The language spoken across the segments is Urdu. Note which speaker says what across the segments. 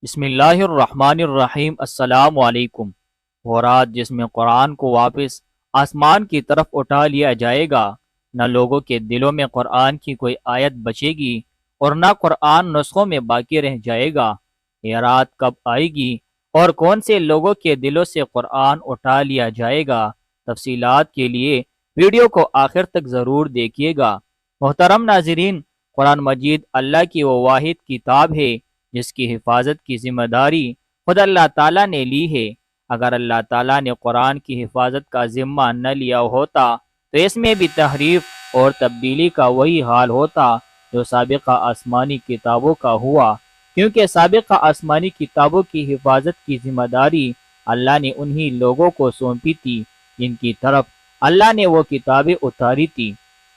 Speaker 1: بسم اللہ الرحمن الرحیم۔ السلام علیکم۔ وہ رات جس میں قرآن کو واپس آسمان کی طرف اٹھا لیا جائے گا، نہ لوگوں کے دلوں میں قرآن کی کوئی آیت بچے گی اور نہ قرآن نسخوں میں باقی رہ جائے گا۔ یہ رات کب آئے گی اور کون سے لوگوں کے دلوں سے قرآن اٹھا لیا جائے گا؟ تفصیلات کے لیے ویڈیو کو آخر تک ضرور دیکھیے گا۔ محترم ناظرین، قرآن مجید اللہ کی وہ واحد کتاب ہے جس کی حفاظت کی ذمہ داری خود اللہ تعالیٰ نے لی ہے۔ اگر اللہ تعالیٰ نے قرآن کی حفاظت کا ذمہ نہ لیا ہوتا تو اس میں بھی تحریف اور تبدیلی کا وہی حال ہوتا جو سابقہ آسمانی کتابوں کا ہوا، کیونکہ سابقہ آسمانی کتابوں کی حفاظت کی ذمہ داری اللہ نے انہی لوگوں کو سونپی تھی جن کی طرف اللہ نے وہ کتابیں اتاری تھی۔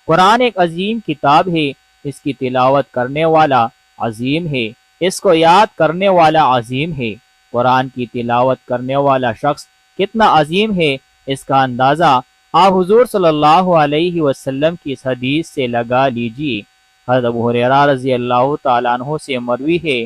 Speaker 1: قرآن ایک عظیم کتاب ہے، اس کی تلاوت کرنے والا عظیم ہے، اس کو یاد کرنے والا عظیم ہے۔ قرآن کی تلاوت کرنے والا شخص کتنا عظیم ہے، اس کا اندازہ آپ حضور صلی اللہ علیہ وسلم کی اس حدیث سے لگا لیجئے۔ حضرت ابو ہریرہ رضی اللہ تعالیٰ عنہ سے مروی ہے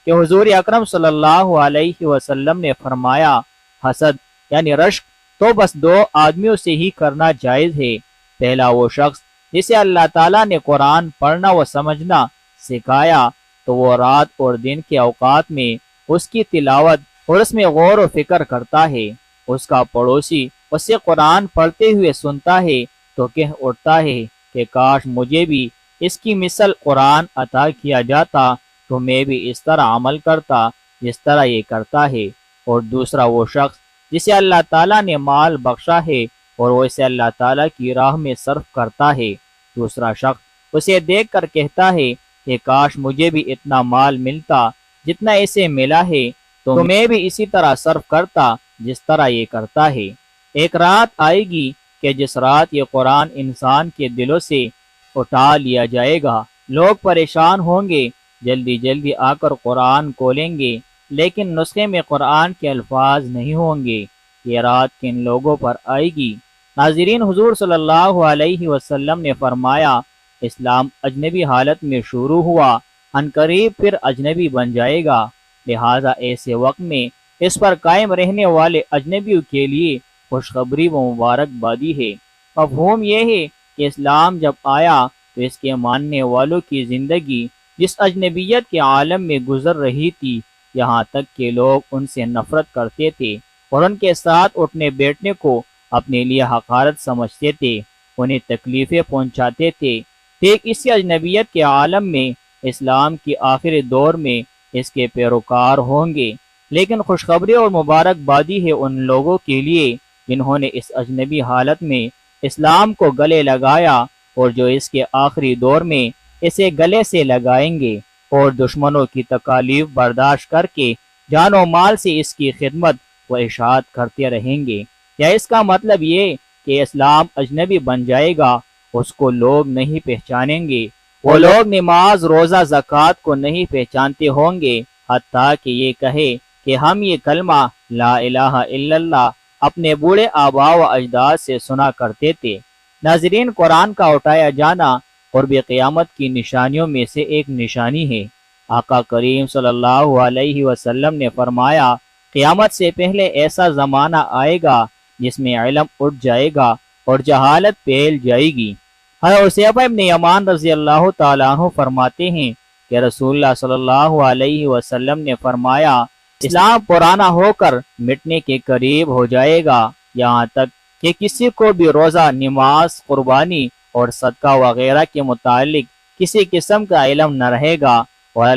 Speaker 1: کہ حضور اکرم صلی اللہ علیہ وسلم نے فرمایا، حسد یعنی رشک تو بس دو آدمیوں سے ہی کرنا جائز ہے۔ پہلا وہ شخص جسے اللہ تعالیٰ نے قرآن پڑھنا و سمجھنا سکھایا تو وہ رات اور دن کے اوقات میں اس کی تلاوت اور اس میں غور و فکر کرتا ہے۔ اس کا پڑوسی اسے قرآن پڑھتے ہوئے سنتا ہے تو کہہ اٹھتا ہے کہ کاش مجھے بھی اس کی مثل قرآن عطا کیا جاتا تو میں بھی اس طرح عمل کرتا جس طرح یہ کرتا ہے۔ اور دوسرا وہ شخص جسے اللہ تعالیٰ نے مال بخشا ہے اور وہ اسے اللہ تعالیٰ کی راہ میں صرف کرتا ہے۔ دوسرا شخص اسے دیکھ کر کہتا ہے کہ کاش مجھے بھی اتنا مال ملتا جتنا اسے ملا ہے تو میں بھی اسی طرح صرف کرتا جس طرح یہ کرتا ہے۔ ایک رات آئے گی کہ جس رات یہ قرآن انسان کے دلوں سے اٹھا لیا جائے گا، لوگ پریشان ہوں گے، جلدی جلدی آ کر قرآن کھولیں گے لیکن نسخے میں قرآن کے الفاظ نہیں ہوں گے۔ یہ رات کن لوگوں پر آئے گی؟ ناظرین، حضور صلی اللہ علیہ وسلم نے فرمایا، اسلام اجنبی حالت میں شروع ہوا، عنقریب پھر اجنبی بن جائے گا، لہٰذا ایسے وقت میں اس پر قائم رہنے والے اجنبیوں کے لیے خوشخبری و مبارکبادی ہے۔ مفہوم یہ ہے کہ اسلام جب آیا تو اس کے ماننے والوں کی زندگی جس اجنبیت کے عالم میں گزر رہی تھی، یہاں تک کہ لوگ ان سے نفرت کرتے تھے اور ان کے ساتھ اٹھنے بیٹھنے کو اپنے لیے حقارت سمجھتے تھے، انہیں تکلیفیں پہنچاتے تھے۔ ٹھیک اسی اجنبیت کے عالم میں اسلام کی آخری دور میں اس کے پیروکار ہوں گے، لیکن خوشخبری اور مبارکبادی ہے ان لوگوں کے لیے جنہوں نے اس اجنبی حالت میں اسلام کو گلے لگایا اور جو اس کے آخری دور میں اسے گلے سے لگائیں گے اور دشمنوں کی تکالیف برداشت کر کے جان و مال سے اس کی خدمت و اشاعت کرتے رہیں گے۔ یا اس کا مطلب یہ کہ اسلام اجنبی بن جائے گا، اس کو لوگ نہیں پہچانیں گے، وہ لوگ نماز روزہ زکوٰۃ کو نہیں پہچانتے ہوں گے، حتیٰ کہ یہ کہے کہ ہم یہ کلمہ لا الہ الا اللہ اپنے بوڑھے آباء و اجداد سے سنا کرتے تھے۔ ناظرین، قرآن کا اٹھایا جانا قرب قیامت کی نشانیوں میں سے ایک نشانی ہے۔ آقا کریم صلی اللہ علیہ وسلم نے فرمایا، قیامت سے پہلے ایسا زمانہ آئے گا جس میں علم اٹھ جائے گا اور جہالت پھیل جائے گی۔ حضرت حذیفہ ابن یمان رضی اللہ تعالیٰ عنہ فرماتے ہیں کہ رسول اللہ صلی اللہ علیہ وسلم نے فرمایا، اسلام پرانا ہو کر مٹنے کے قریب ہو جائے گا، یہاں تک کہ کسی کو بھی روزہ، نماز، قربانی اور صدقہ وغیرہ کے متعلق کسی قسم کا علم نہ رہے گا، اور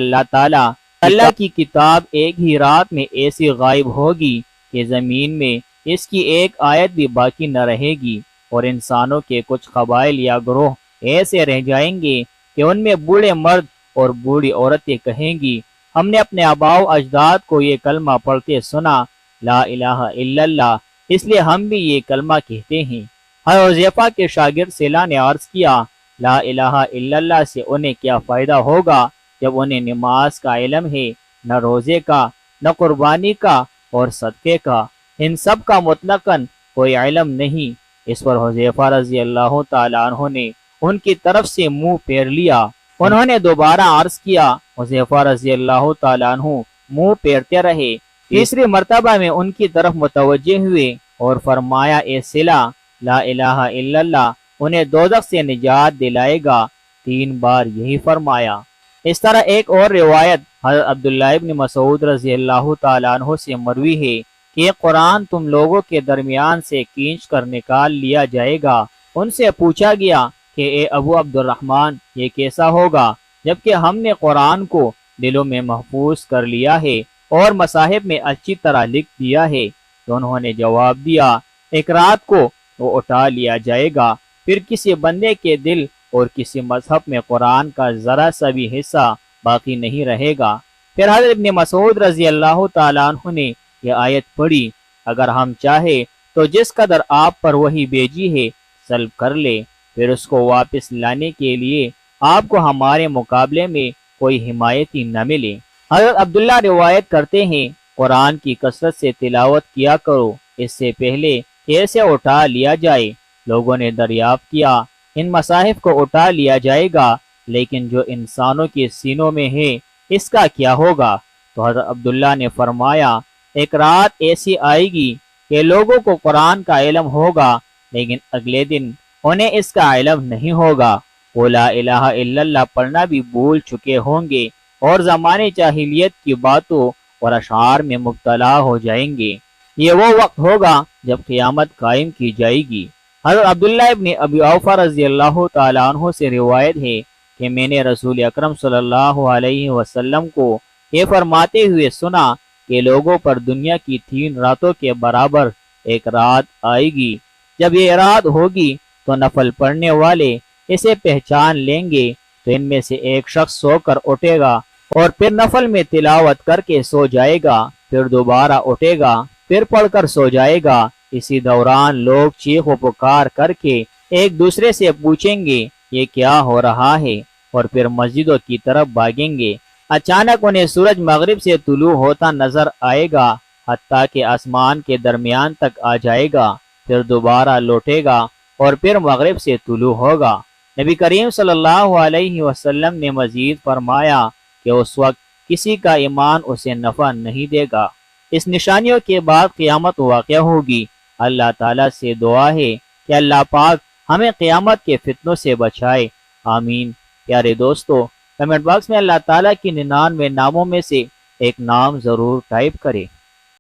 Speaker 1: اللہ کی کتاب ایک ہی رات میں ایسی غائب ہوگی کہ زمین میں اس کی ایک آیت بھی باقی نہ رہے گی، اور انسانوں کے کچھ قبائل یا گروہ ایسے رہ جائیں گے کہ ان میں بوڑھے مرد اور بوڑھی عورتیں کہیں گی، ہم نے اپنے آباء و اجداد کو یہ کلمہ پڑھتے سنا، لا الہ الا اللہ، اس لیے ہم بھی یہ کلمہ کہتے ہیں۔ حضرت حذیفہ کے شاگرد سیلا نے عرض کیا، لا الہ الا اللہ سے انہیں کیا فائدہ ہوگا جب انہیں نماز کا علم ہے، نہ روزے کا، نہ قربانی کا اور صدقے کا، ان سب کا مطلقاً کوئی علم نہیں۔ اس پر حذیفہ رضی اللہ تعالیٰ عنہ نے ان کی طرف سے منہ پھیر لیا۔ انہوں نے دوبارہ عرض کیا، حذیفہ رضی اللہ تعالیٰ عنہ منہ پھیرتے رہے۔ تیسری مرتبہ میں ان کی طرف متوجہ ہوئے اور فرمایا اے صلہ، لا الہ الا اللہ انہیں دوزخ سے نجات دلائے گا۔ 3 بار یہی فرمایا۔ اس طرح ایک اور روایت حضرت عبداللہ ابن مسعود رضی اللہ تعالیٰ عنہ سے مروی ہے کہ یہ قرآن تم لوگوں کے درمیان سے کھینچ کر نکال لیا جائے گا۔ ان سے پوچھا گیا کہ اے ابو عبد الرحمن یہ کیسا ہوگا، جبکہ ہم نے قرآن کو دلوں میں محفوظ کر لیا ہے اور مصاحف میں اچھی طرح لکھ دیا ہے؟ تو انہوں نے جواب دیا ایک رات کو وہ اٹھا لیا جائے گا، پھر کسی بندے کے دل اور کسی مذہب میں قرآن کا ذرا سا بھی حصہ باقی نہیں رہے گا۔ پھر حضرت ابن مسعود رضی اللہ تعالیٰ عنہ نے یہ آیت پڑھی، اگر ہم چاہے تو جس قدر آپ پر وحی بھیجی ہے سلب کر لے، پھر اس کو واپس لانے کے لیے آپ کو ہمارے مقابلے میں کوئی حمایتی نہ ملے۔ حضرت عبداللہ روایت کرتے ہیں قرآن کی کثرت سے تلاوت کیا کرو اس سے پہلے کہ اسے اٹھا لیا جائے۔ لوگوں نے دریافت کیا ان مصاحف کو اٹھا لیا جائے گا، لیکن جو انسانوں کے سینوں میں ہے اس کا کیا ہوگا؟ تو حضرت عبداللہ نے فرمایا ایک رات ایسی آئے گی کہ لوگوں کو قرآن کا علم ہوگا لیکن اگلے دن انہیں اس کا علم نہیں ہوگا۔ وہ لا الہ الا اللہ پڑھنا بھی بھول چکے ہوں گے اور زمانے جاہلیت کی باتوں اور اشعار میں مبتلا ہو جائیں گے۔ یہ وہ وقت ہوگا جب قیامت قائم کی جائے گی۔ حضرت عبداللہ ابن ابی اوفا رضی اللہ تعالیٰ عنہ سے روایت ہے کہ میں نے رسول اکرم صلی اللہ علیہ وسلم کو یہ فرماتے ہوئے سنا کہ لوگوں پر دنیا کی 3 راتوں کے برابر ایک رات آئے گی، جب یہ رات ہوگی تو نفل پڑھنے والے اسے پہچان لیں گے تو ان میں سے ایک شخص سو کر اٹھے گا اور پھر نفل میں تلاوت کر کے سو جائے گا، پھر دوبارہ اٹھے گا، پھر پڑھ کر سو جائے گا۔ اسی دوران لوگ چیخ و پکار کر کے ایک دوسرے سے پوچھیں گے یہ کیا ہو رہا ہے، اور پھر مسجدوں کی طرف بھاگیں گے۔ اچانک انہیں سورج مغرب سے طلوع ہوتا نظر آئے گا حتیٰ کہ آسمان کے درمیان تک آ جائے گا، پھر دوبارہ لوٹے گا اور پھر مغرب سے طلوع ہوگا۔ نبی کریم صلی اللہ علیہ وسلم نے مزید فرمایا کہ اس وقت کسی کا ایمان اسے نفع نہیں دے گا۔ اس نشانیوں کے بعد قیامت واقع ہوگی۔ اللہ تعالیٰ سے دعا ہے کہ اللہ پاک ہمیں قیامت کے فتنوں سے بچائے، آمین۔ پیارے دوستو، کمنٹ باکس میں اللہ تعالیٰ کی 99 ناموں میں سے ایک نام ضرور ٹائپ کرے۔